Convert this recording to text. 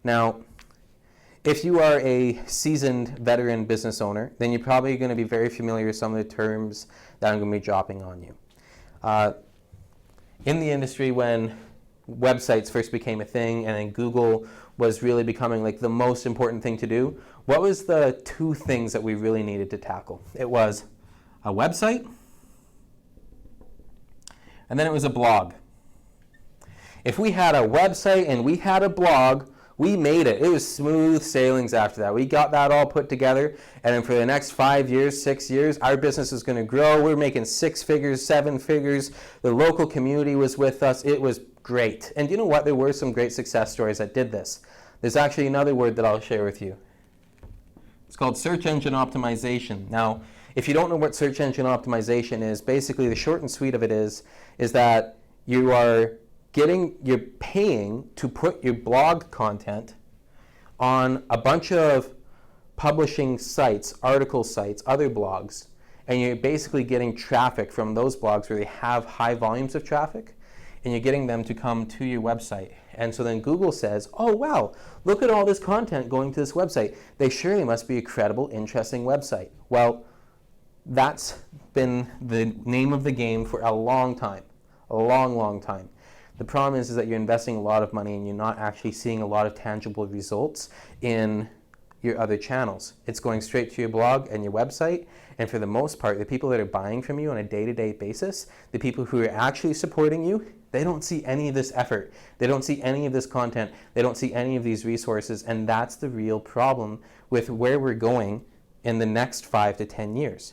Now, if you are a seasoned veteran business owner, then you're probably going to be very familiar with some of the terms that I'm going to be dropping on you. In the industry, when websites first became a thing and then Google was really becoming like the most important thing to do, what was the two things that we really needed to tackle? It was a website, and then it was a blog. If we had a website and we had a blog, we made it. It was smooth sailings after that. We got that all put together, and then for the next 5 years, 6 years, our business is going to grow. We're making 6 figures, 7 figures. The local community was with us. It was great. And you know what? There were some great success stories that did this. There's actually another word that I'll share with you. It's called search engine optimization. Now, if you don't know what search engine optimization is, basically the short and sweet of it is that you're paying to put your blog content on a bunch of publishing sites, article sites, other blogs, and you're basically getting traffic from those blogs where they have high volumes of traffic, and you're getting them to come to your website. And so then Google says, oh wow, look at all this content going to this website. They surely must be a credible, interesting website. Well, that's been the name of the game for a long time, a long, long time. The problem is that you're investing a lot of money and you're not actually seeing a lot of tangible results in your other channels. It's going straight to your blog and your website, and for the most part, the people that are buying from you on a day-to-day basis, the people who are actually supporting you, they don't see any of this effort. They don't see any of this content. They don't see any of these resources, and that's the real problem with where we're going in the next 5 to 10 years.